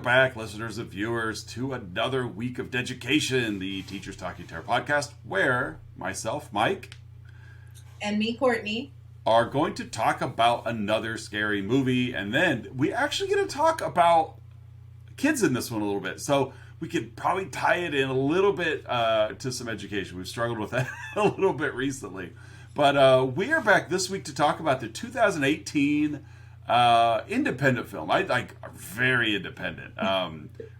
back, listeners and viewers, to another week of Dedication, the Teachers Talking Terror podcast, where myself, Mike, and me, Courtney, are going to talk about another scary movie, and then we actually get to talk about kids in this one a little bit. So we could probably tie it in a little bit to some education. We've struggled with that a little bit recently. But we are back this week to talk about the 2018 independent film. I like very independent.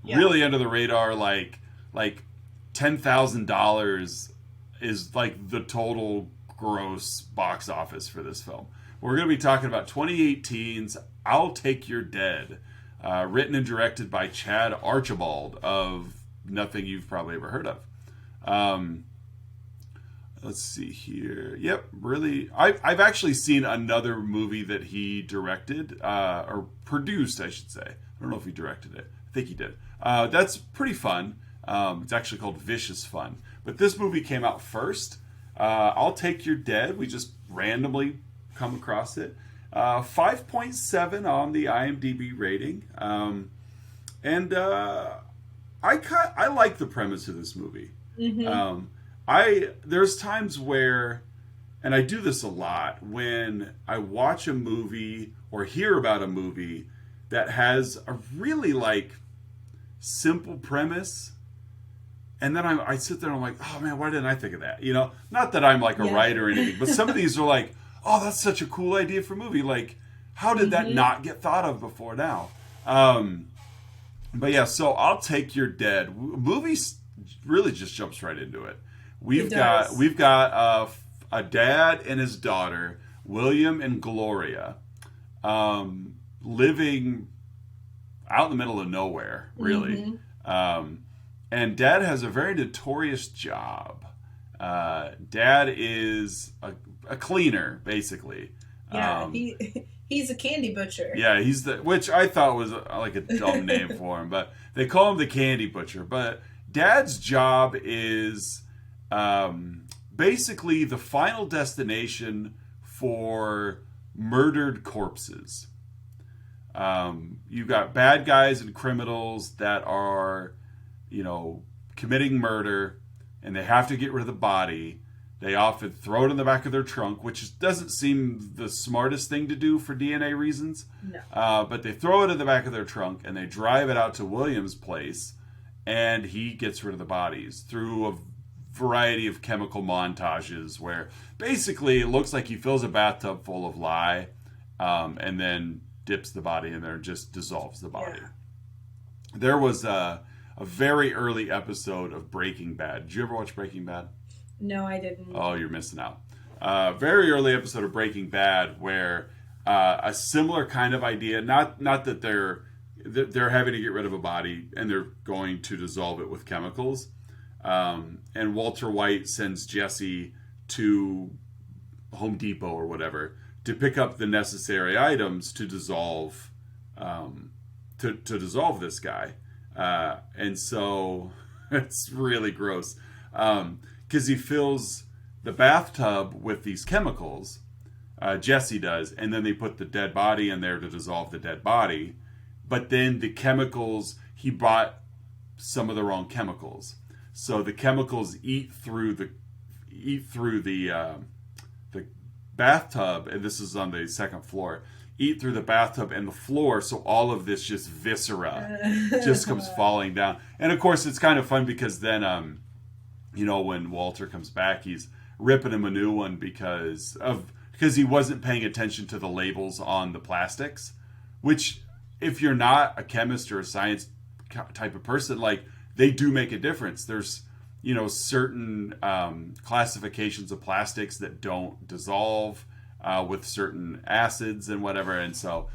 Really under the radar. Like $10,000 is like the total gross box office for this film. We're going to be talking about 2018's "I'll Take Your Dead," written and directed by Chad Archibald of nothing you've probably ever heard of. Let's see here. Yep, really. I've actually seen another movie that he directed, or produced, I should say. I don't know if he directed it. I think he did. That's pretty fun. It's actually called Vicious Fun. But this movie came out first. I'll Take Your Dead. We just randomly come across it. 5.7 on the IMDb rating. And I like the premise of this movie. Mm-hmm. There's times where, and I do this a lot, when I watch a movie or hear about a movie that has a really like simple premise, and then I sit there and I'm like, oh man, why didn't I think of that? You know, not that I'm like a writer or anything, but some of these are like, oh, that's such a cool idea for a movie. Like, how did that not get thought of before now? But yeah, so I'll Take Your Dead. Movies really just jumps right into it. We've got a dad and his daughter, William and Gloria, living out in the middle of nowhere, really. And dad has a very notorious job. Dad is a cleaner, basically. Yeah, he's a candy butcher. Yeah, which I thought was like a dumb name for him, but they call him the Candy Butcher. But dad's job is basically the final destination for murdered corpses. You've got bad guys and criminals that are, committing murder, and they have to get rid of the body. They often throw it in the back of their trunk, which doesn't seem the smartest thing to do for DNA reasons. No. But they throw it in the back of their trunk, and they drive it out to William's place, and he gets rid of the bodies through a variety of chemical montages where basically it looks like he fills a bathtub full of lye, and then dips the body in there and just dissolves the body. Yeah. There was a very early episode of Breaking Bad. Did you ever watch Breaking Bad? No, I didn't. Oh, you're missing out. Very early episode of Breaking Bad where a similar kind of idea, not that they're having to get rid of a body and they're going to dissolve it with chemicals. And Walter White sends Jesse to Home Depot or whatever to pick up the necessary items to dissolve to dissolve this guy. And so it's really gross. Because he fills the bathtub with these chemicals, Jesse does, and then they put the dead body in there to dissolve the dead body. But then the chemicals, he bought some of the wrong chemicals. So the chemicals eat through the bathtub, and this is on the second floor, eat through the bathtub and the floor, so all of this just viscera just comes falling down. And of course it's kind of fun because then when Walter comes back, he's ripping him a new one because he wasn't paying attention to the labels on the plastics, which if you're not a chemist or a science type of person, like, they do make a difference. There's, certain classifications of plastics that don't dissolve with certain acids and whatever. And so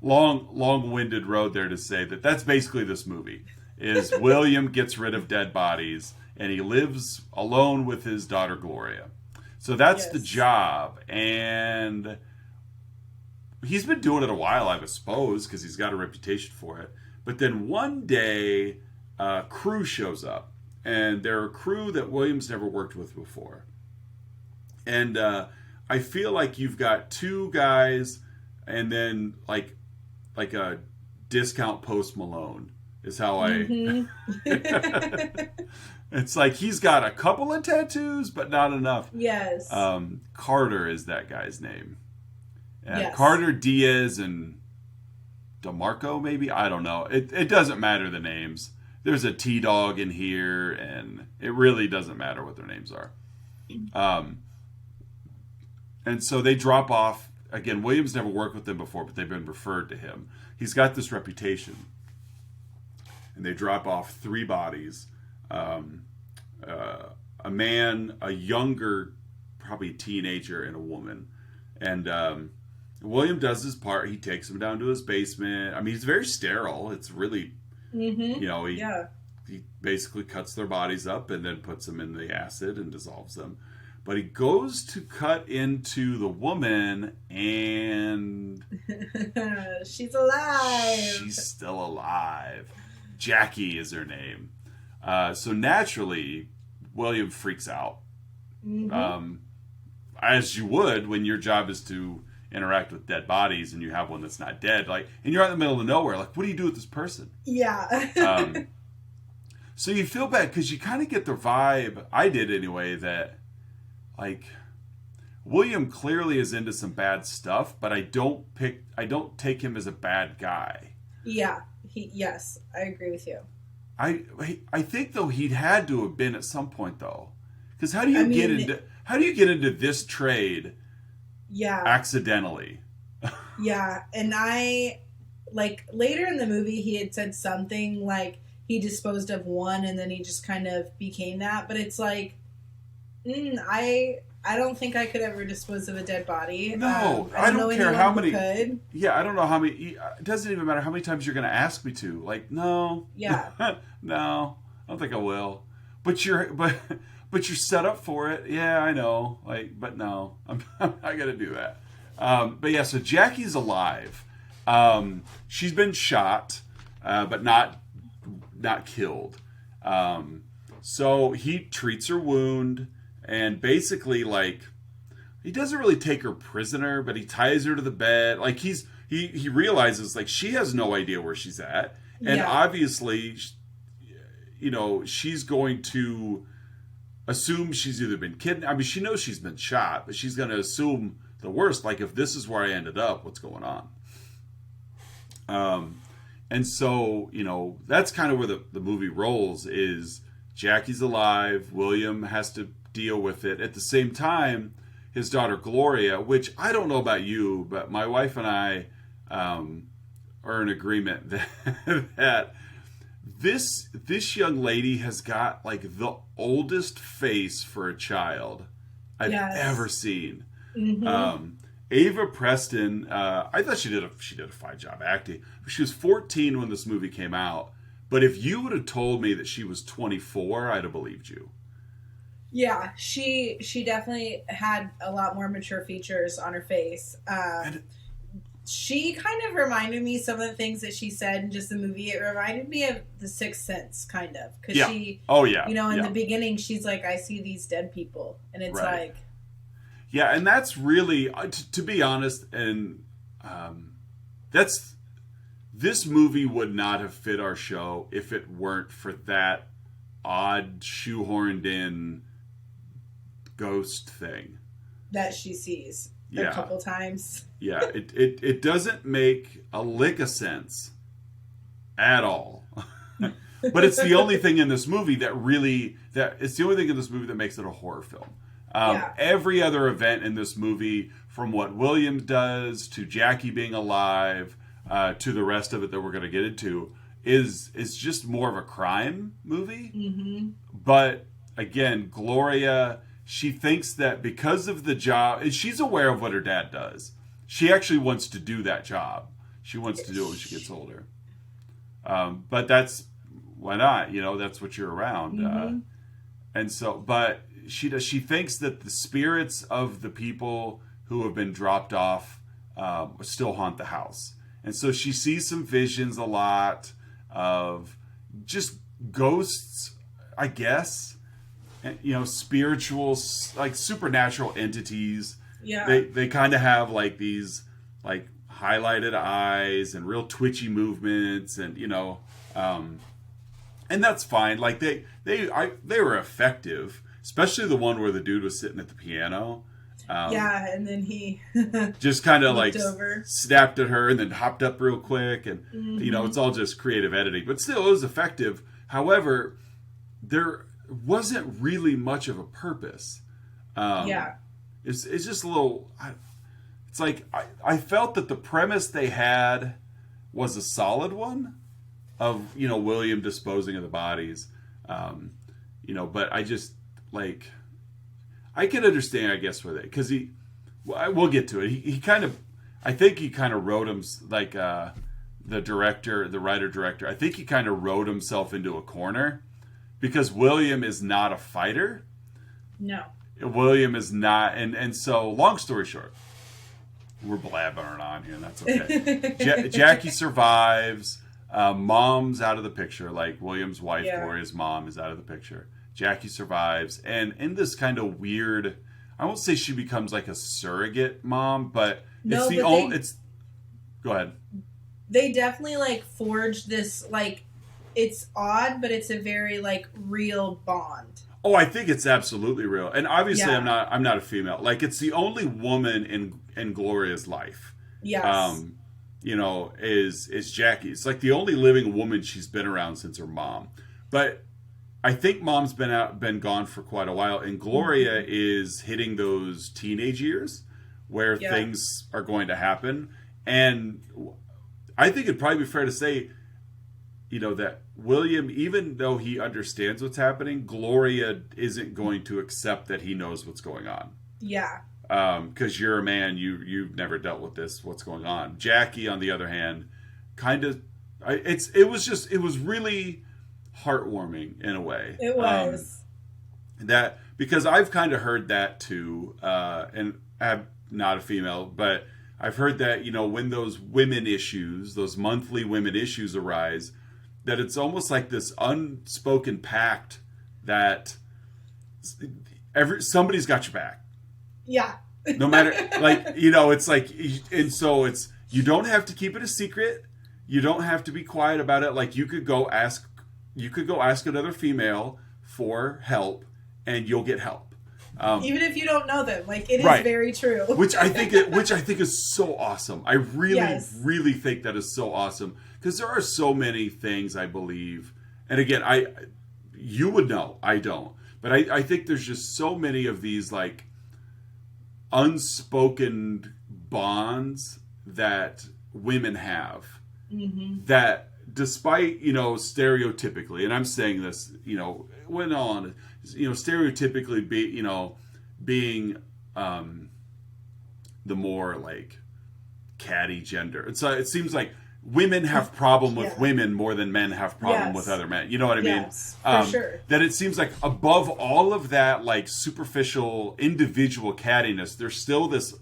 long-winded road there to say that's basically this movie. Is William gets rid of dead bodies and he lives alone with his daughter Gloria. So that's the job. And he's been doing it a while, I suppose, because he's got a reputation for it. But then one day, a crew shows up. And they're a crew that Williams never worked with before. And I feel like you've got two guys and then like a discount Post Malone is how I. Mm-hmm. It's like he's got a couple of tattoos, but not enough. Yes. Carter is that guy's name. Yes. Carter Diaz and DeMarco, maybe? I don't know. It doesn't matter the names. There's a T-Dog in here, and it really doesn't matter what their names are. And so they drop off. Again, Williams never worked with them before, but they've been referred to him. He's got this reputation. And they drop off 3 bodies. A man, a younger, probably teenager, and a woman. And William does his part. He takes him down to his basement. I mean, he's very sterile. It's really, he basically cuts their bodies up and then puts them in the acid and dissolves them. But he goes to cut into the woman, and she's alive. She's still alive. Jackie is her name. So naturally, William freaks out. Mm-hmm. As you would when your job is to interact with dead bodies and you have one that's not dead. Like, and you're out in the middle of nowhere. Like, what do you do with this person? Yeah. So you feel bad because you kind of get the vibe, I did anyway, that like William clearly is into some bad stuff, but I don't take him as a bad guy. Yeah. Yes, I agree with you. I think though he'd had to have been at some point though, because how do you get into this trade? Yeah. Accidentally. Yeah, and I like later in the movie he had said something like he disposed of one and then he just kind of became that, but it's like I don't think I could ever dispose of a dead body. No, I don't care how many. Could. Yeah, I don't know how many. It doesn't even matter how many times you're going to ask me to. Like, no. Yeah. No, I don't think I will. But you're set up for it. Yeah, I know. Like, but no, I'm not going to do that. But yeah, so Jackie's alive. She's been shot, but not killed. So he treats her wound. And basically, like, he doesn't really take her prisoner, but he ties her to the bed. Like, he realizes, like, she has no idea where she's at. And obviously, you know, she's going to assume she's either been kidnapped. I mean, she knows she's been shot, but she's going to assume the worst. Like, if this is where I ended up, what's going on? And so, you know, that's kind of where the movie rolls is Jackie's alive. William has to deal with it. At the same time, his daughter Gloria, which I don't know about you, but my wife and I are in agreement that this young lady has got like the oldest face for a child I've ever seen. Mm-hmm. Ava Preston, I thought she did a fine job acting. She was 14 when this movie came out, but if you would have told me that she was 24, I'd have believed you. Yeah, she definitely had a lot more mature features on her face. She kind of reminded me some of the things that she said in just the movie. It reminded me of The Sixth Sense, kind of, because she, you know, in the beginning, she's like, "I see these dead people," and it's like, yeah, and that's really, to be honest, and this movie would not have fit our show if it weren't for that odd shoehorned in ghost thing that she sees a couple times. Yeah, it doesn't make a lick of sense at all. But it's the only thing in this movie that makes it a horror film. Every other event in this movie, from what Williams does to Jackie being alive to the rest of it that we're going to get into, is just more of a crime movie. Mm-hmm. But again, Gloria, she thinks that because of the job, and she's aware of what her dad does, she actually wants to do that job. She wants to do it when she gets older. But that's, why not? You know, that's what you're around. Mm-hmm. And so, but she thinks that the spirits of the people who have been dropped off still haunt the house. And so she sees some visions a lot of just ghosts, I guess, and, you know, spiritual, like supernatural entities. Yeah. They kind of have like these like highlighted eyes and real twitchy movements, and and that's fine. Like they were effective, especially the one where the dude was sitting at the piano. Yeah, and then he just kind of like over. snapped at her and then hopped up real quick, and Mm-hmm. it's all just creative editing, but still it was effective. However, there wasn't really much of a purpose. Yeah. It's just a little. It's like I felt that the premise they had was a solid one of William disposing of the bodies, but I just like. I can understand, I guess, with it because we'll get to it. He kind of, I think he kind of wrote him like the writer director. I think he kind of wrote himself into a corner because William is not a fighter. No. William is not, and so long story short, we're blabbering on here, and that's okay. Jackie survives. Mom's out of the picture, like William's wife, Gloria's mom, is out of the picture. Jackie survives, and in this kind of weird, I won't say she becomes like a surrogate mom, but it's the only. Go ahead. They definitely like forged this like, it's odd, but it's a very like real bond. Oh, I think it's absolutely real, and obviously Yeah. I'm not a female. Like it's the only woman in Gloria's life. Yes. Is Jackie. It's like the only living woman she's been around since her mom, but. I think mom's been gone for quite a while, and Gloria is hitting those teenage years where things are going to happen. And I think it'd probably be fair to say, that William, even though he understands what's happening, Gloria isn't going to accept that he knows what's going on. Yeah. Because you're a man, you've never dealt with this. What's going on? Jackie, on the other hand, kind of, it was really heartwarming in a way. It was that because I've kind of heard that too, and I'm not a female, but I've heard that when those those monthly women issues arise, that it's almost like this unspoken pact that somebody's got your back. Yeah. No matter it's like, and so it's you don't have to keep it a secret. You don't have to be quiet about it. Like you could go ask another female for help, and you'll get help, even if you don't know them. Like it is very true. which I think is so awesome. I really, really think that is so awesome because there are so many things I believe, and again, you would know, I don't, but I think there's just so many of these like unspoken bonds that women have that. Despite stereotypically, and I'm saying this when on stereotypically being the more like catty gender, and so it seems like women have problem with women more than men have problem with other men. You know what I mean? For sure. That it seems like above all of that like superficial individual cattiness, there's still this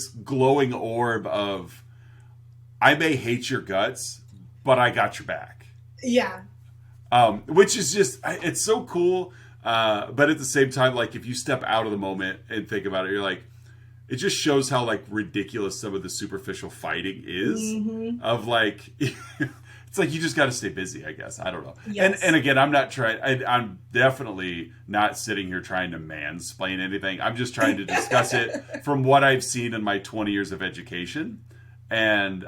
glowing orb of I may hate your guts, but I got your back. Yeah. Which is just, it's so cool. But at the same time, like if you step out of the moment and think about it, you're like, it just shows how like ridiculous some of the superficial fighting is of like, it's like, you just got to stay busy, I guess. I don't know. Yes. And again, I'm definitely not sitting here trying to mansplain anything. I'm just trying to discuss it from what I've seen in my 20 years of education. And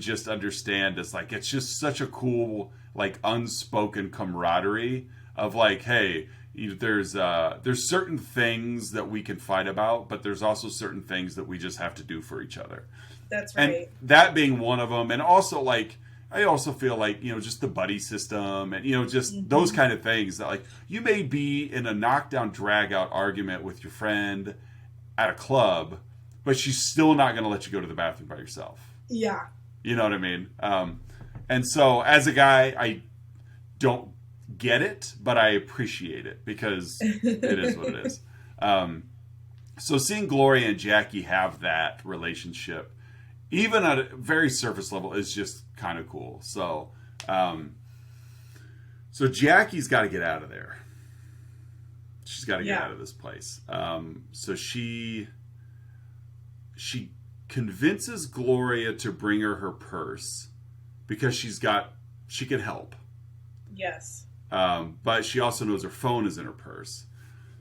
just understand it's just such a cool like unspoken camaraderie of like, hey, there's certain things that we can fight about, but there's also certain things that we just have to do for each other. That's right. And that being one of them, and also like I also feel like just the buddy system and just those kind of things that like you may be in a knockdown drag out argument with your friend at a club, but she's still not going to let you go to the bathroom by yourself. Yeah. You know what I mean? And so as a guy, I don't get it, but I appreciate it because it is what it is. So seeing Gloria and Jackie have that relationship, even at a very surface level, is just kind of cool. So, so Jackie's got to get out of there. She's got to get out of this place. So she convinces Gloria to bring her purse because she can help. Yes. But she also knows her phone is in her purse.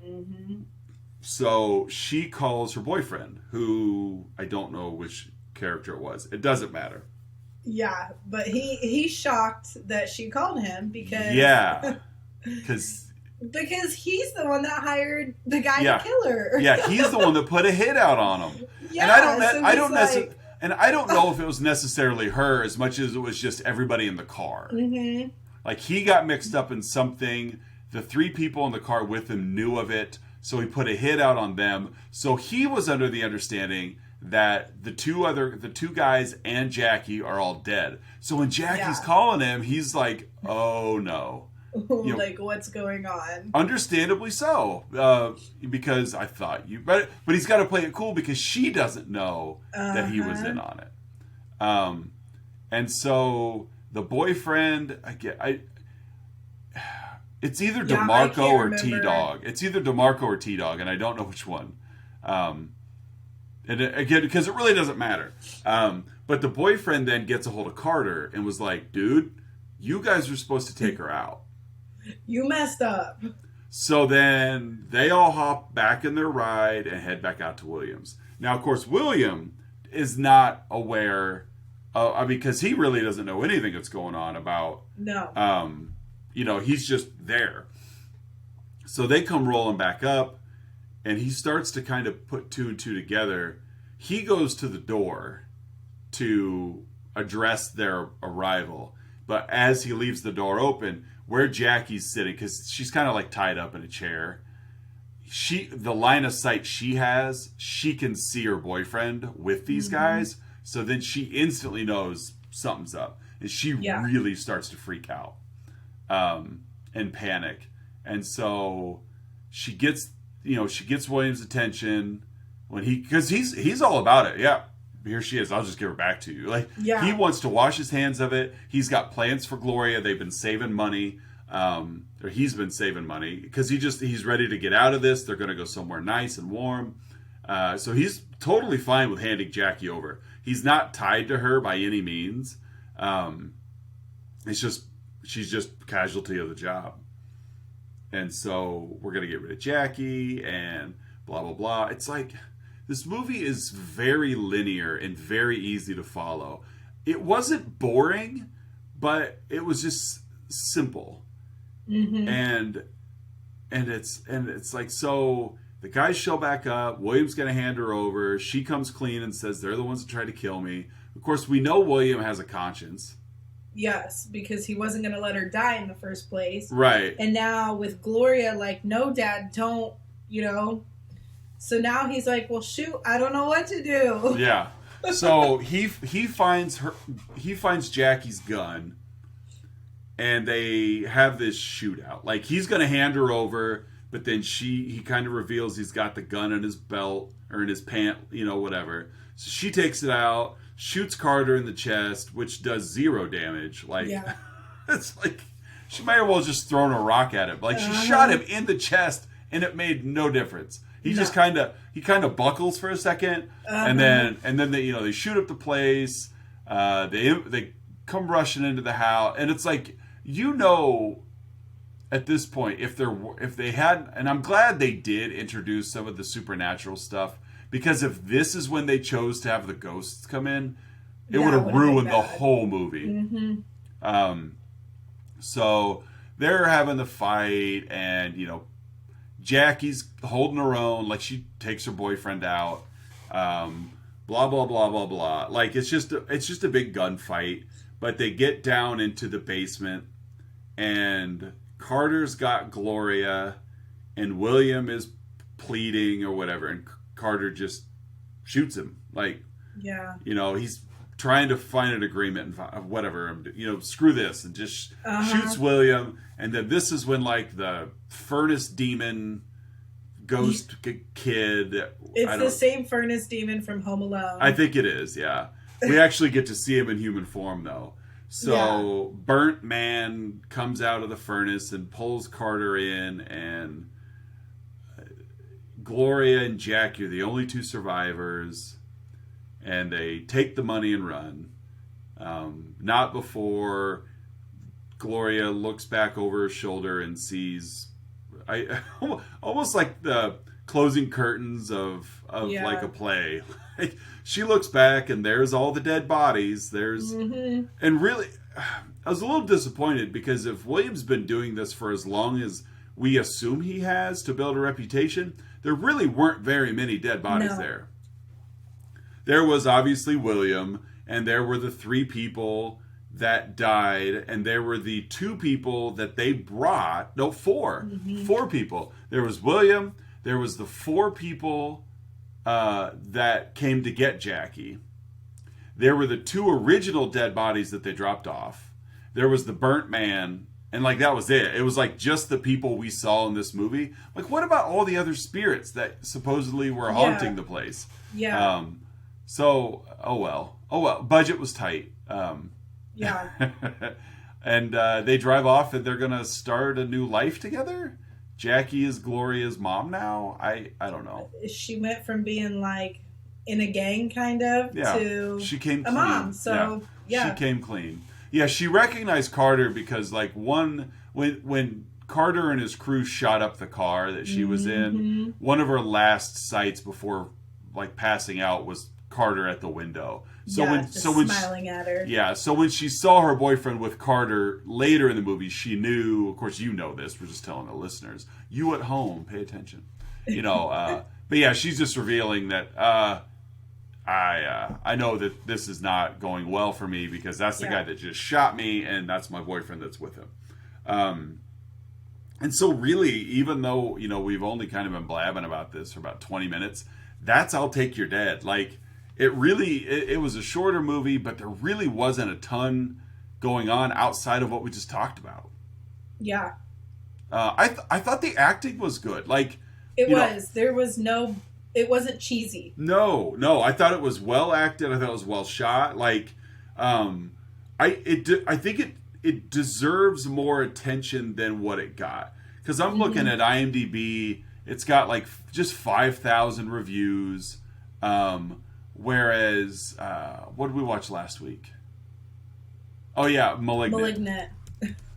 Mm-hmm. So she calls her boyfriend, who I don't know which character it was. It doesn't matter. Yeah, but he's shocked that she called him because because he's the one that hired the guy to kill her. Yeah, he's the one that put a hit out on him. Yeah, and I don't know if it was necessarily her as much as it was just everybody in the car. Mm-hmm. Like, he got mixed up in something. The 3 people in the car with him knew of it, so he put a hit out on them. So he was under the understanding that the two guys and Jackie are all dead. So when Jackie's calling him, he's like, "Oh no." Like, what's going on? Understandably so, because I thought but he's got to play it cool because she doesn't know that he was in on it. And so the boyfriend, it's either DeMarco or T-Dog. It's either DeMarco or T-Dog, and I don't know which one. And again, because it really doesn't matter. But the boyfriend then gets a hold of Carter and was like, "Dude, you guys were supposed to take her out. You messed up." So then they all hop back in their ride and head back out to Williams. Now, of course, William is not aware, because he really doesn't know anything that's going on about. No. He's just there. So they come rolling back up, and he starts to kind of put 2 and 2 together. He goes to the door to address their arrival. But as he leaves the door open, where Jackie's sitting, because she's kind of like tied up in a chair, the line of sight she has, she can see her boyfriend with these guys. So then she instantly knows something's up. And she really starts to freak out and panic. And so she gets William's attention because he's all about it. Yeah, here she is. I'll just give her back to you. He wants to wash his hands of it. He's got plans for Gloria. They've been saving money, or he's been saving money because he's ready to get out of this. They're going to go somewhere nice and warm. So he's totally fine with handing Jackie over. He's not tied to her by any means. She's just casualty of the job. And so we're going to get rid of Jackie and blah, blah, blah. It's like, this movie is very linear and very easy to follow. It wasn't boring, but it was just simple. Mm-hmm. And it's like, so the guys show back up. William's going to hand her over. She comes clean and says they're the ones that tried to kill me. Of course, we know William has a conscience. Yes, because he wasn't going to let her die in the first place. Right. And now with Gloria, like, no, Dad, don't, So now he's like, well, shoot, I don't know what to do. Yeah. So he finds Jackie's gun, and they have this shootout. Like, he's going to hand her over, but then he kind of reveals he's got the gun in his belt or in his pant, whatever. So she takes it out, shoots Carter in the chest, which does 0 damage. Like, it's like she might as well just thrown a rock at him. Like, she shot him in the chest, and it made no difference. He just kind of buckles for a second, and then they shoot up the place. They come rushing into the house, and it's like, at this point, if they had, and I'm glad they did introduce some of the supernatural stuff, because if this is when they chose to have the ghosts come in, it would have ruined the whole movie. Mm-hmm. So they're having the fight, and Jackie's holding her own, like she takes her boyfriend out. Blah blah blah blah blah. Like, it's just a big gunfight. But they get down into the basement, and Carter's got Gloria, and William is pleading or whatever, and Carter just shoots him. Like, he's trying to find an agreement and whatever. Screw this, and just shoots William. And then this is when, like, the furnace demon ghost kid. It's the same furnace demon from Home Alone. I think it is, yeah. We actually get to see him in human form, though. So Burnt Man comes out of the furnace and pulls Carter in, and Gloria and Jackie are the only 2 survivors. and they take the money and run. Not before Gloria looks back over her shoulder and sees, almost like the closing curtains of like a play. She looks back and there's all the dead bodies. And really, I was a little disappointed because if William's been doing this for as long as we assume he has to build a reputation, there really weren't very many dead bodies there. There was obviously William, and there were the 3 people that died, and there were the 2 people that they brought. No, 4. 4 people. There was William. There was the 4 people that came to get Jackie. There were the 2 original dead bodies that they dropped off. There was the burnt man, and like that was it. It was like just the people we saw in this movie. Like, what about all the other spirits that supposedly were haunting the place? Yeah. So, oh well. Budget was tight. Yeah. And they drive off, and they're gonna start a new life together. Jackie is Gloria's mom now. I don't know. She went from being like in a gang kind of to she came a clean. mom. So yeah, she came clean. Yeah, she recognized Carter because like when Carter and his crew shot up the car that she was in, one of her last sights before like passing out was Carter at the window. So when smiling at her. Yeah, so when she saw her boyfriend with Carter later in the movie, she knew. Of course, you know this. We're just telling the listeners. You at home, pay attention. But yeah, she's just revealing that I know that this is not going well for me because that's the guy that just shot me, and that's my boyfriend that's with him. And so really, even though we've only kind of been blabbing about this for about 20 minutes, that's I'll Take Your Dead. Like. It was a shorter movie, but there really wasn't a ton going on outside of what we just talked about. Yeah. I thought the acting was good. Like it wasn't cheesy. No. I thought it was well acted. I thought it was well shot. Like, I think it deserves more attention than what it got. Because I'm looking at IMDb, it's got like just 5,000 reviews. Whereas, what did we watch last week? Oh yeah, Malignant.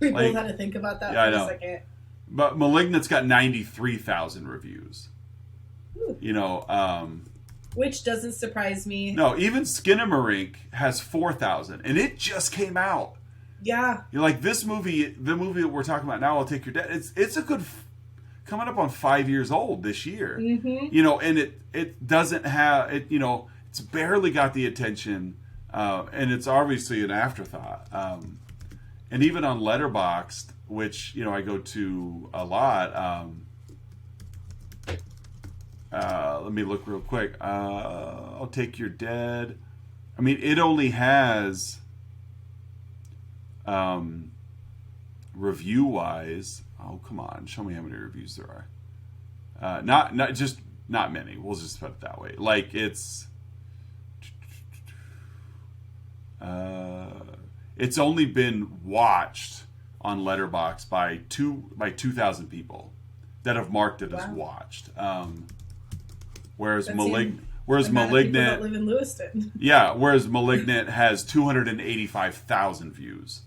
We both had to think about that for a second. But Malignant's got 93,000 reviews. Ooh. Which doesn't surprise me. No, even Skinamarink has 4,000, and it just came out. Yeah. You're like, this movie, the movie that we're talking about now, I'll Take Your Dead. It's a good. Coming up on 5 years old this year. And it doesn't have it. It's barely got the attention, and it's obviously an afterthought. And even on Letterboxd, which I go to a lot. Let me look real quick. I'll Take Your Dead. I mean, it only has review-wise. Oh, come on! Show me how many reviews there are. Not many. We'll just put it that way. Like it's only been watched on Letterboxd by 2,000 people that have marked it as watched. Whereas Malignant don't live in Lewiston. Yeah, whereas Malignant has 285,000 views.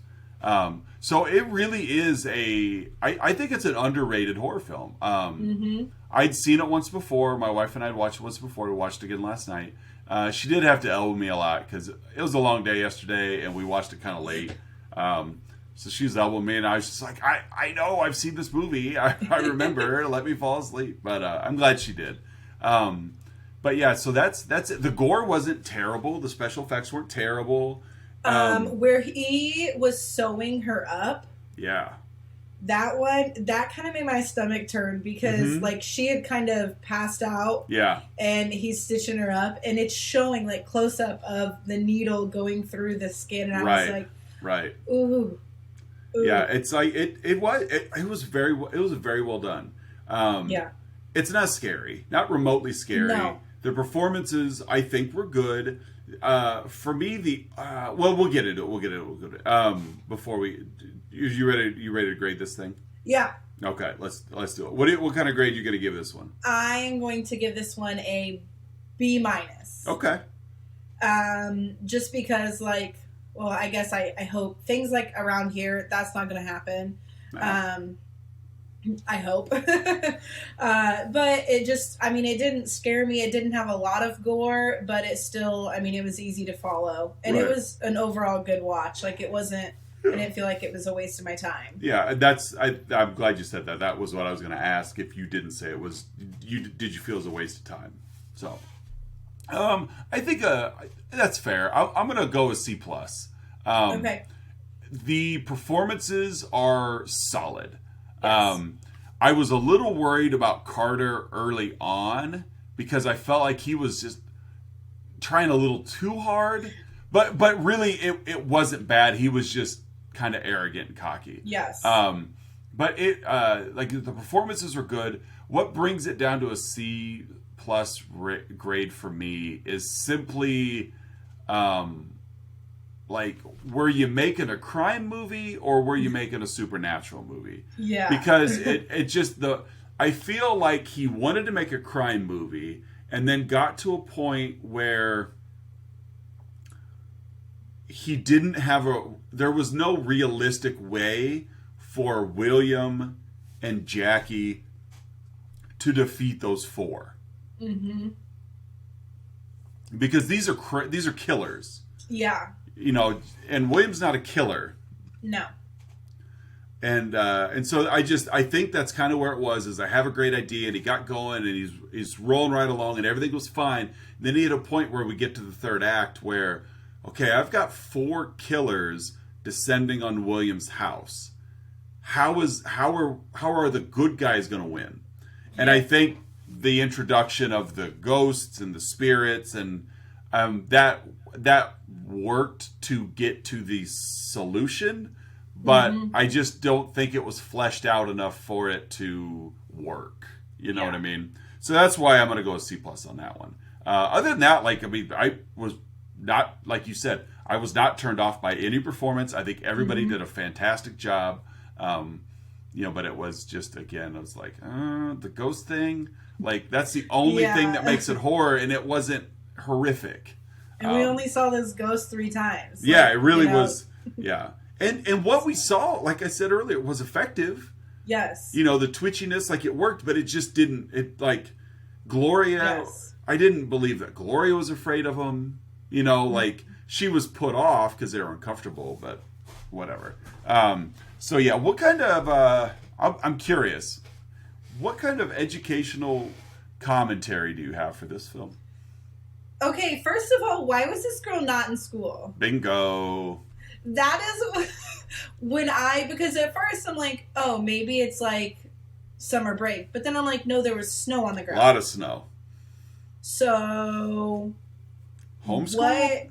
So it really is I think it's an underrated horror film. I'd seen it once before. My wife and I had watched it once before. We watched it again last night. She did have to elbow me a lot because it was a long day yesterday and we watched it kind of late. So she was elbowing me and I was just like, I know I've seen this movie. I remember. Let me fall asleep. But I'm glad she did. But yeah, so that's it. The gore wasn't terrible. The special effects weren't terrible. Where he was sewing her up. Yeah. That kind of made my stomach turn because like she had kind of passed out. Yeah. And he's stitching her up and it's showing like close up of the needle going through the skin and I was like, right. Ooh. Yeah, it's like it was very well done. Yeah. It's not scary, not remotely scary. No. The performances I think were good. For me, we'll get into it. Before we, you ready to grade this thing? Yeah. Okay, let's do it. What kind of grade are you going to give this one? I am going to give this one a B-. Okay. Just because, like, well, I guess I hope things like around here, that's not going to happen. No. I hope. But it just, I mean, it didn't scare me. It didn't have a lot of gore, but it still, I mean, it was easy to follow. And it Right. was an overall good watch. Like, it wasn't, I didn't feel like it was a waste of my time. Yeah, I'm glad you said that. That was what I was going to ask. If you didn't say it was, did you feel it was a waste of time? So, I think that's fair. I'm going to go with C plus. Okay. The performances are solid. Yes. I was a little worried about Carter early on because I felt like he was just trying a little too hard. But really, it wasn't bad. He was just kind of arrogant and cocky. Yes. But it like the performances were good. What brings it down to a C plus grade for me is simply like, were you making a crime movie or were you making a supernatural movie? Yeah. Because it just I feel like he wanted to make a crime movie and then got to a point where he didn't have there was no realistic way for William and Jackie to defeat those four. Mm-hmm. Because these are killers. Yeah. You know, and William's not a killer. No. And so I think that's kind of where it was. Is I have a great idea, and he got going, and he's rolling right along, and everything was fine. And then he had a point where we get to the third act where, okay, I've got four killers descending on William's house. How are the good guys going to win? And I think the introduction of the ghosts and the spirits and that worked to get to the solution. But I just don't think it was fleshed out enough for it to work. You know what I mean? So that's why I'm going to go a C plus on that one. Other than that, like, I mean, I was not, like you said, I was not turned off by any performance. I think everybody did a fantastic job. You know, but it was just, again, I was like, the ghost thing, like, that's the only thing that makes it horror, and it wasn't horrific. And we only saw this ghost 3 times. Yeah, like, it really was. Yeah. And what we saw, like I said earlier, was effective. Yes. You know, the twitchiness, like, it worked, but it just didn't. It, like, Gloria, Yes. I didn't believe that Gloria was afraid of him. You know, like, she was put off because they were uncomfortable, but whatever. So, yeah, what kind of, I'm curious, what kind of educational commentary do you have for this film? Okay, first of all, why was this girl not in school? Bingo. That is because at first I'm like, oh, maybe it's like summer break. But then I'm like, no, there was snow on the ground. A lot of snow. So. Homeschool? What?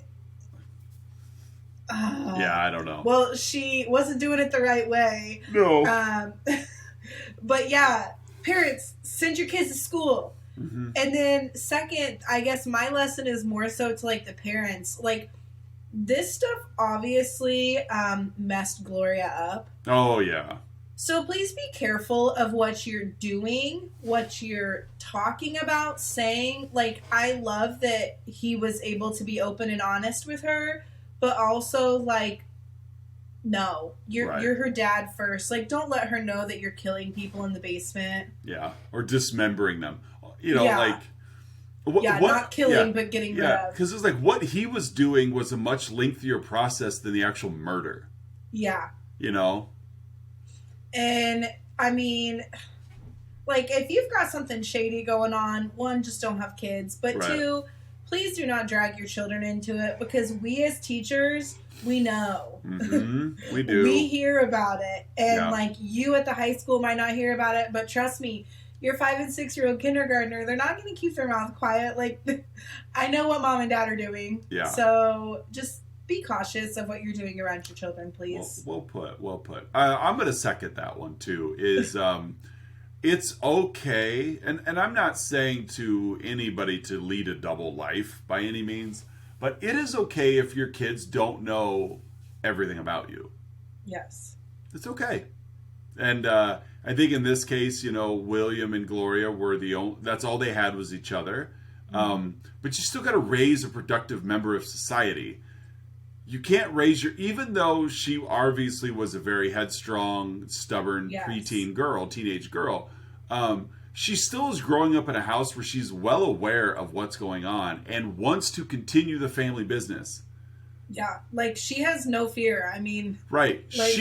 Yeah, I don't know. Well, she wasn't doing it the right way. No. But yeah, parents, send your kids to school. Mm-hmm. And then second, I guess my lesson is more so to like the parents. Like, this stuff obviously messed Gloria up. Oh, yeah. So please be careful of what you're doing, what you're talking about, saying. Like, I love that he was able to be open and honest with her, but also, like, no, you're her dad first. Like, don't let her know that you're killing people in the basement. Yeah, or dismembering them. You know, like... Not killing, but getting rid of. Because it's like what he was doing was a much lengthier process than the actual murder. Yeah. You know? And, I mean, like, if you've got something shady going on, 1, just don't have kids. But 2, please do not drag your children into it, because we as teachers, we know. Mm-hmm. We do. We hear about it. And, like, you at the high school might not hear about it, but trust me, your 5 and 6-year-old kindergartner, they're not going to keep their mouth quiet. Like, I know what mom and dad are doing. Yeah. So just be cautious of what you're doing around your children, please. Well put. I'm going to second that one, too, is it's okay. And I'm not saying to anybody to lead a double life by any means, but it is okay if your kids don't know everything about you. Yes. It's okay. And I think in this case, you know, William and Gloria were that's all they had was each other. But you still got to raise a productive member of society. You can't raise even though she obviously was a very headstrong, stubborn preteen teenage girl, she still is growing up in a house where she's well aware of what's going on and wants to continue the family business. Yeah, like she has no fear. I mean, right? Like,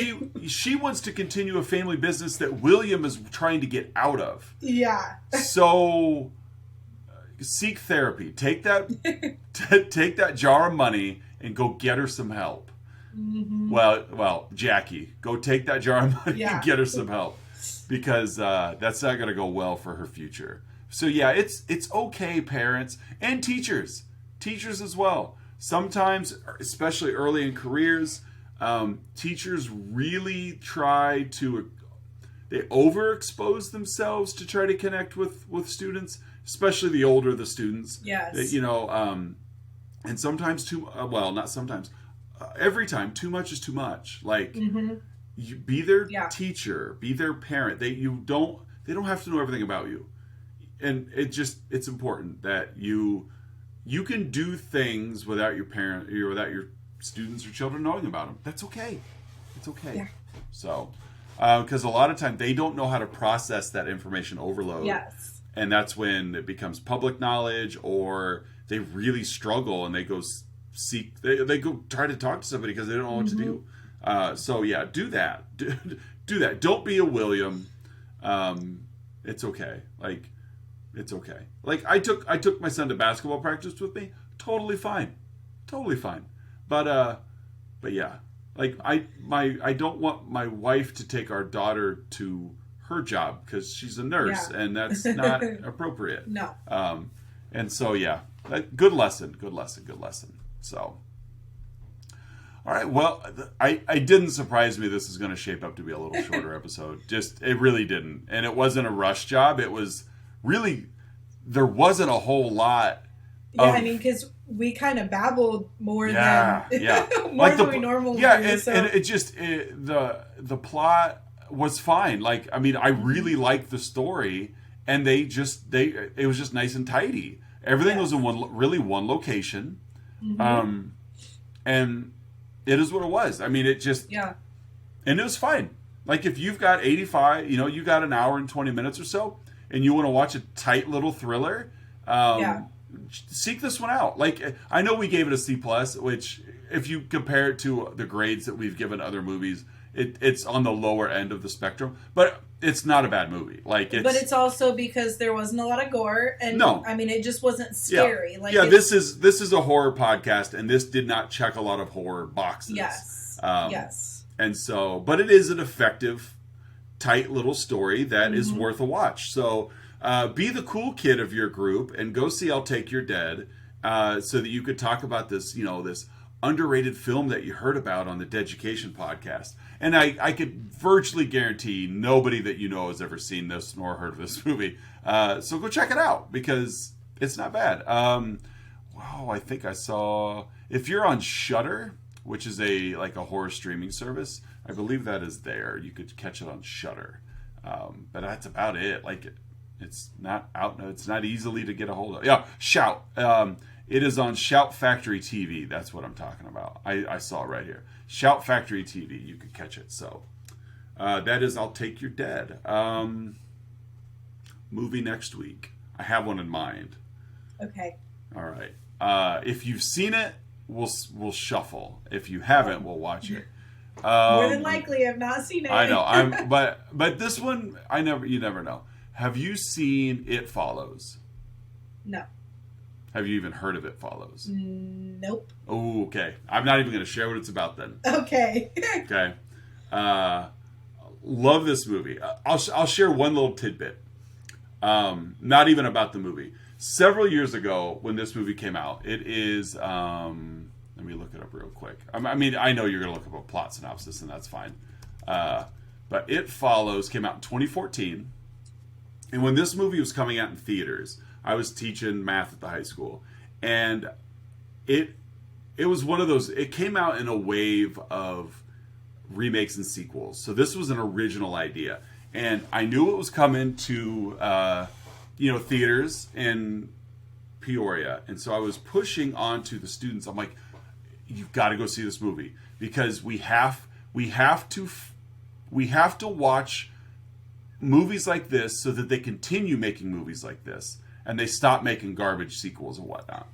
she wants to continue a family business that William is trying to get out of. Yeah. So seek therapy. Take that take that jar of money and go get her some help. Mm-hmm. Well, Jackie, go take that jar of money and get her some help, because that's not going to go well for her future. So yeah, it's okay, parents and teachers as well. Sometimes, especially early in careers, teachers really they overexpose themselves to try to connect with students, especially the older the students. Yes. And sometimes not sometimes, every time too much is too much. Like, you be their teacher, be their parent. They don't have to know everything about you, and it's important that you can do things without your parent or without your students or children knowing about them. That's okay. It's okay. Yeah. So, because a lot of time they don't know how to process that information overload. Yes. And that's when it becomes public knowledge, or they really struggle and they go they go try to talk to somebody because they don't know what to do. So yeah, do that. Do that. Don't be a William. It's okay. Like, it's okay. Like, I took my son to basketball practice with me. Totally fine. But yeah, like I don't want my wife to take our daughter to her job because she's a nurse, and that's not appropriate. No. And so yeah, good lesson. So, all right. Well, I didn't surprise me. This is going to shape up to be a little shorter episode. It really didn't, and it wasn't a rush job. It was really, there wasn't a whole lot. Yeah, I mean, because we kind of babbled more than more than we normally do. And it just the plot was fine. Like, I mean, I really liked the story, and it was just nice and tidy. Everything was in one location, and it is what it was. I mean, it just and it was fine. Like, if you've got 85, you got an hour and 20 minutes or so, and you want to watch a tight little thriller, seek this one out. Like, I know we gave it a C+, which, if you compare it to the grades that we've given other movies, it's on the lower end of the spectrum, but it's not a bad movie. But it's also because there wasn't a lot of gore, and I mean, it just wasn't scary. This is a horror podcast, and this did not check a lot of horror boxes. Yes. Yes. And so, but it is an effective, tight little story that is worth a watch. So, be the cool kid of your group and go see I'll Take Your Dead, so that you could talk about this, this underrated film that you heard about on the Deducation podcast. And I could virtually guarantee nobody that has ever seen this nor heard of this movie. So go check it out, because it's not bad. I think I saw, if you're on Shudder, which is a horror streaming service, I believe that is there. You could catch it on Shudder. But that's about it. It's not out. It's not easily to get a hold of. Yeah, Shout. It is on Shout Factory TV. That's what I'm talking about. I saw it right here. Shout Factory TV. You could catch it. So that is I'll Take Your Dead. Movie next week. I have one in mind. Okay. All right. If you've seen it, we'll shuffle. If you haven't, we'll watch it. More than likely, I've not seen it. I know. But this one, you never know. Have you seen It Follows? No. Have you even heard of It Follows? Nope. Oh, okay. I'm not even going to share what it's about then. Okay. Okay. Love this movie. I'll share one little tidbit. Not even about the movie. Several years ago, when this movie came out, it is. Let me look it up real quick. I mean, I know you're going to look up a plot synopsis, and that's fine. But It Follows came out in 2014. And when this movie was coming out in theaters, I was teaching math at the high school, and it was one of those. It came out in a wave of remakes and sequels. So this was an original idea, and I knew it was coming to theaters in Peoria, and so I was pushing onto the students. I'm like, you've got to go see this movie because we have to watch movies like this so that they continue making movies like this and they stop making garbage sequels and whatnot.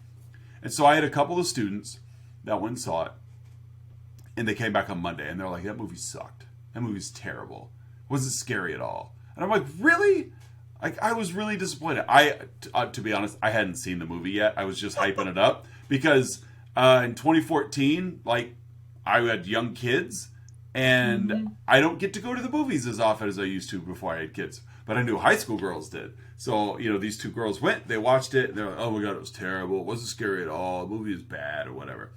And so I had a couple of students that went and saw it, and they came back on Monday and they're like, that movie sucked. That movie's terrible. It wasn't scary at all. And I'm like, really? I was really disappointed. To be honest, I hadn't seen the movie yet. I was just hyping it up because in 2014, like, I had young kids, and I don't get to go to the movies as often as I used to before I had kids. But I knew high school girls did. So, these two girls went, they watched it, and they're like, oh my God, it was terrible. It wasn't scary at all. The movie was bad or whatever.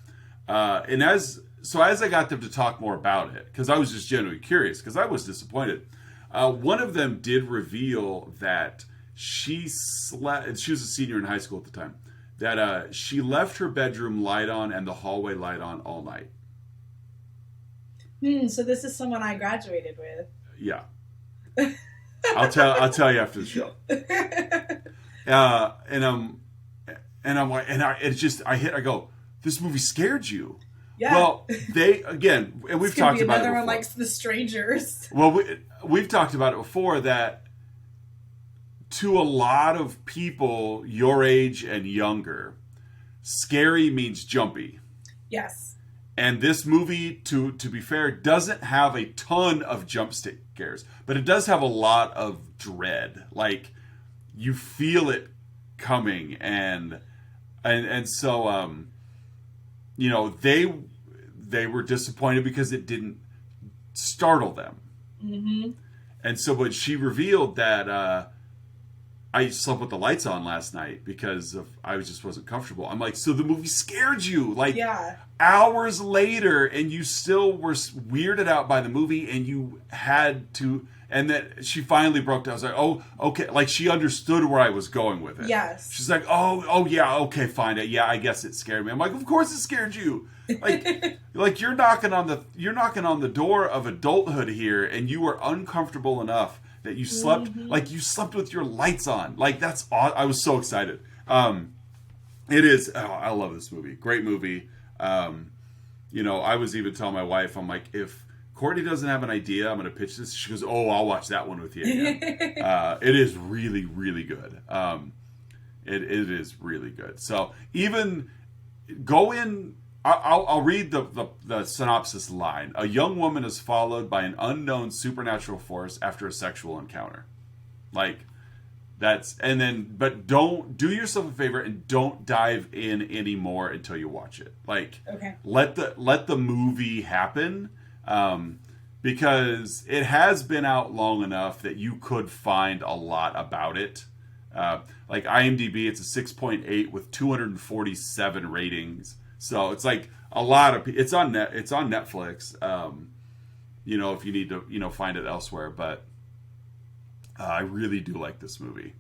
And as I got them to talk more about it, because I was just genuinely curious, because I was disappointed, one of them did reveal that she was a senior in high school at the time, that she left her bedroom light on and the hallway light on all night. So this is someone I graduated with. Yeah. I'll tell you after the show. I go, this movie scared you. Yeah. Well, and we've talked about it before. Another one likes The Strangers. Well, we've talked about it before that to a lot of people your age and younger, scary means jumpy. Yes. And this movie, to be fair, doesn't have a ton of jump scares, but it does have a lot of dread. Like, you feel it coming, and so they were disappointed because it didn't startle them. Mm-hmm. And so, but she revealed that I slept with the lights on last night because I just wasn't comfortable. I'm like, so the movie scared you, like, yeah, hours later, and you still were weirded out by the movie, and you had to. And then she finally broke down. I was like, oh, okay. Like, she understood where I was going with it. Yes. She's like, oh yeah, okay, fine. Yeah, I guess it scared me. I'm like, of course it scared you. Like you're knocking on the door of adulthood here, and you were uncomfortable enough that you slept, like you slept with your lights on. Like, that's I was so excited. It is. Oh, I love this movie. Great movie. I was even telling my wife, I'm like, if Courtney doesn't have an idea, I'm going to pitch this. She goes, oh, I'll watch that one with you again. It is really, really good. It is really good. So even go in. I'll read the synopsis line. A young woman is followed by an unknown supernatural force after a sexual encounter. Like, but don't do yourself a favor and don't dive in anymore until you watch it. Like, okay, let the movie happen. Because it has been out long enough that you could find a lot about it. Like IMDb, it's a 6.8 with 247 ratings. So it's like a lot of. It's on Netflix. If you need to find it elsewhere, but I really do like this movie.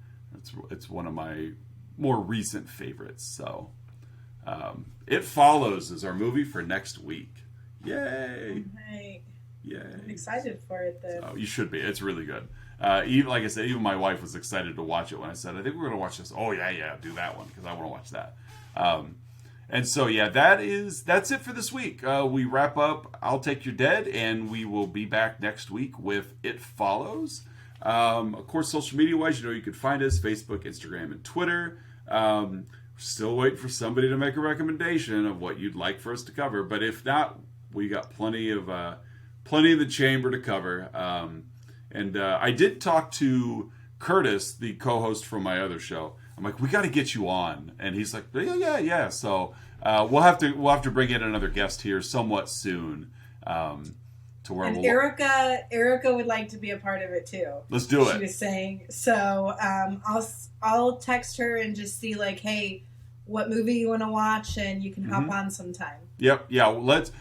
It's one of my more recent favorites. So It Follows is our movie for next week. Yay! Right. Yay! I'm excited for it, though. Oh, you should be. It's really good. Even like I said, even my wife was excited to watch it when I said, "I think we're going to watch this." Oh yeah, do that one because I want to watch that. And so yeah, that's it for this week. We wrap up I'll Take Your Dead, and we will be back next week with It Follows. Of course, social media wise, you can find us Facebook, Instagram, and Twitter. Still waiting for somebody to make a recommendation of what you'd like for us to cover, but if not, we got plenty of the chamber to cover. And I did talk to Curtis, the co-host from my other show. I'm like, we got to get you on, and he's like, yeah. So we'll have to bring in another guest here somewhat soon. To where Erica would like to be a part of it too. Let's do it. She was saying so. I'll text her and just see like, hey, what movie you want to watch, and you can hop on sometime. Yep. Yeah. Let's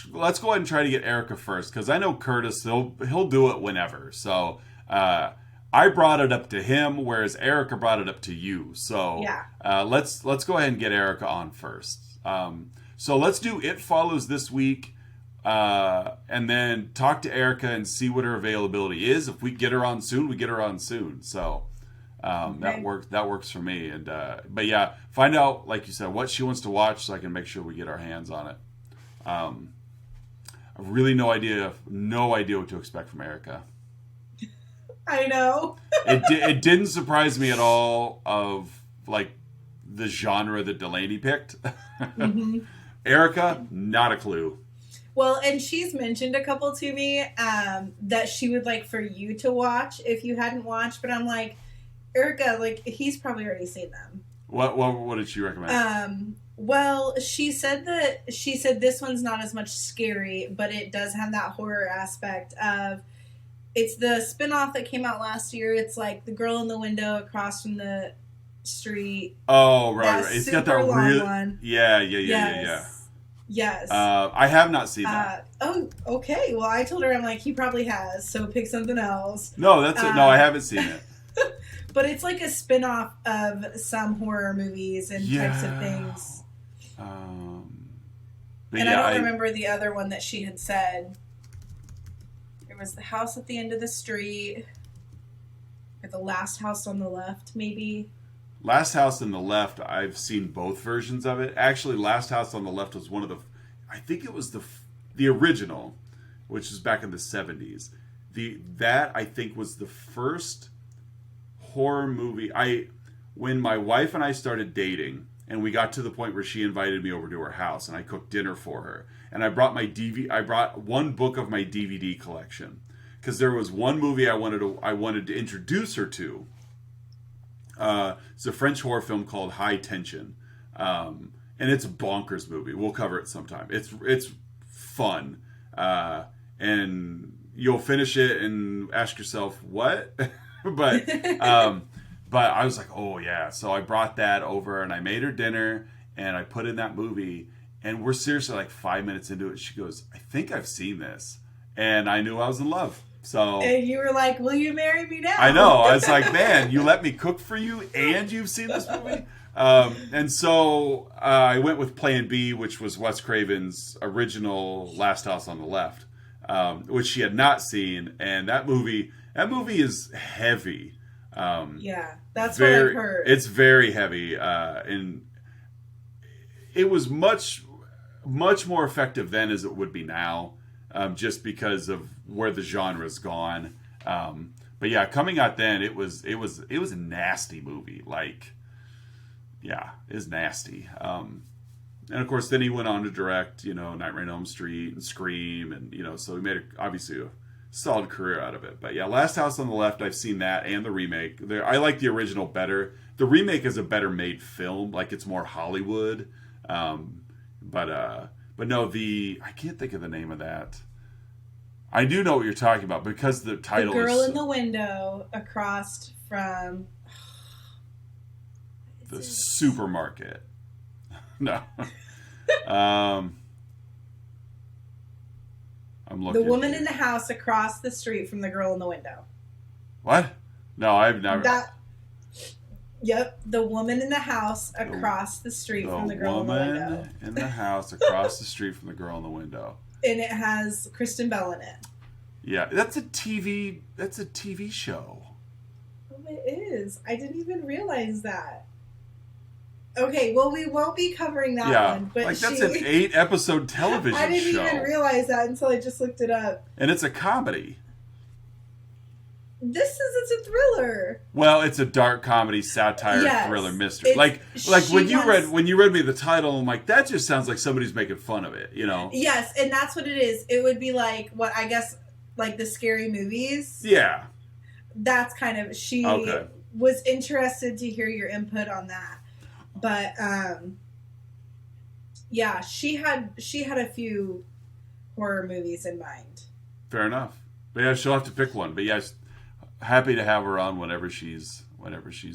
go ahead and try to get Erica first, because I know Curtis he'll do it whenever. So I brought it up to him, whereas Erica brought it up to you. So yeah. Let's go ahead and get Erica on first. So let's do It Follows this week, and then talk to Erica and see what her availability is. If we get her on soon, we get her on soon. So Okay. That works for me. And but yeah, find out, like you said, what she wants to watch so I can make sure we get our hands on it. I've really no idea what to expect from Erica. I know. It didn't surprise me at all of like the genre that Delaney picked. Hmm. Erica, not a clue. Well, and she's mentioned a couple to me that she would like for you to watch if you hadn't watched, but I'm like, Erica, like he's probably already seen them. What did she recommend? Well, she said this one's not as much scary, but it does have that horror aspect of it's the spinoff that came out last year. It's like the girl in the window across from the street. Oh, right, That right. It's got super that long real. one. Yeah. Yes. I have not seen that. Oh, okay. Well, I told her, I'm like, he probably has, so pick something else. No, that's it. No, I haven't seen it. But it's like a spin-off of some horror movies and types of things. But and yeah, I don't remember the other one that she had said. It was the house at the end of the street, or the last house on the left, maybe. Last House on the Left, I've seen both versions of it. Actually, Last House on the Left was one of the, I think it was the original, which was back in the 70s. That I think was the first horror movie. When my wife and I started dating, and we got to the point where she invited me over to her house, and I cooked dinner for her, and I brought I brought one book of my DVD collection because there was one movie I wanted to introduce her to. It's a French horror film called High Tension, and it's a bonkers movie. We'll cover it sometime. It's fun, and you'll finish it and ask yourself what, but I was like, oh yeah. So I brought that over and I made her dinner and I put in that movie, and we're seriously like 5 minutes into it. She goes, I think I've seen this, and I knew I was in love. So And you were like, will you marry me now? I know. I was like, man, you let me cook for you and you've seen this movie? And so I went with Plan B, which was Wes Craven's original Last House on the Left, which she had not seen. And that movie is heavy. Yeah, that's what I've heard. It's very heavy. And it was much, much more effective then as it would be now. Just because of where the genre's gone. But yeah, coming out then, it was a nasty movie. Like, yeah, it was nasty. And of course, then he went on to direct, Nightmare on Elm Street and Scream, and so he made obviously a solid career out of it. But yeah, Last House on the Left, I've seen that and the remake. I like the original better. The remake is a better made film, like it's more Hollywood. But no, I can't think of the name of that. I do know what you're talking about because the title The Girl is in the Window across from the supermarket. No. I'm looking. The Woman in the House across the street from The Girl in the Window. What? No, I've never. Yep, The Woman in the House across the street from The Girl in the Window. The Woman in the House across the street from The Girl in the Window. And it has Kristen Bell in it. Yeah, that's a TV show. Oh, it is. I didn't even realize that. Okay, well, we won't be covering that one. But that's an 8-episode television show. I didn't even realize that until I just looked it up. And it's a comedy. It's a thriller. Well, it's a dark comedy, satire, thriller, mystery. Like when you read me the title, I'm like, that just sounds like somebody's making fun of it, Yes, and that's what it is. It would be like what I guess like the scary movies. Yeah. That's kind of she was interested to hear your input on that. But yeah, she had a few horror movies in mind. Fair enough. But yeah, she'll have to pick one. But yes, happy to have her on whenever she's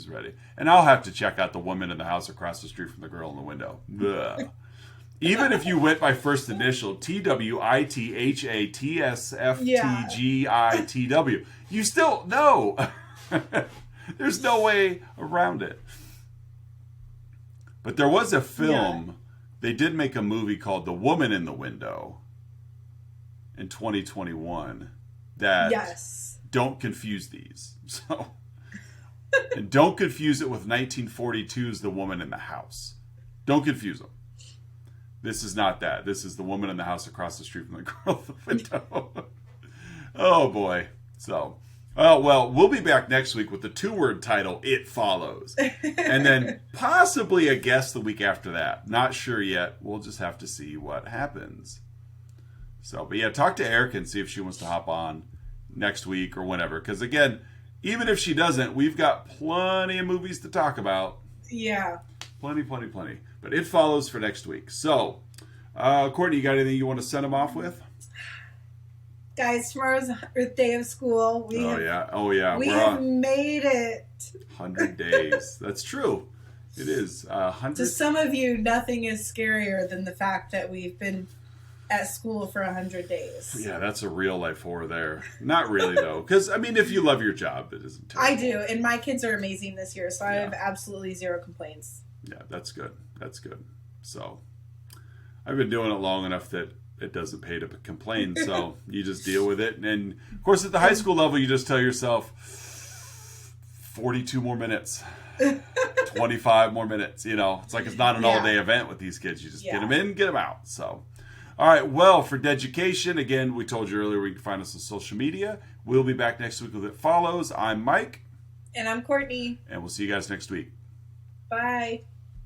ready. And I'll have to check out The Woman in the House across the street from The Girl in the Window. Even if you went by first initial, TWITHATSFTGITW, you still know. There's no way around it. But there was a film, they did make a movie called The Woman in the Window in 2021 that don't confuse these. So And don't confuse it with 1942's The Woman in the House. Don't confuse them. This is not that. This is the woman in the house across the street from the girl at the window. Oh, boy. So, well, we'll be back next week with the 2-word title, It Follows. And then possibly a guest the week after that. Not sure yet. We'll just have to see what happens. So, but yeah, talk to Erica and see if she wants to hop on next week or whenever. Because, again, even if she doesn't, we've got plenty of movies to talk about. Yeah. Plenty. But It Follows for next week. So, Courtney, you got anything you want to send them off with? Guys, tomorrow's 100th day of school. Oh, yeah. We have made it. 100 days. That's true. It is. 100. To some of you, nothing is scarier than the fact that we've been at school for 100 days. Yeah, that's a real life horror there. Not really, though. Because, I mean, if you love your job, it isn't terrible. I do. And my kids are amazing this year, so I have absolutely zero complaints. Yeah, that's good. So, I've been doing it long enough that it doesn't pay to complain, so you just deal with it. And, of course, at the high school level, you just tell yourself, 42 more minutes, 25 more minutes. You know, it's like it's not an all-day event with these kids. You just get them in, get them out. So, all right, well, for Deducation, again, we told you earlier, we can find us on social media. We'll be back next week with It Follows. I'm Mike. And I'm Courtney. And we'll see you guys next week. Bye.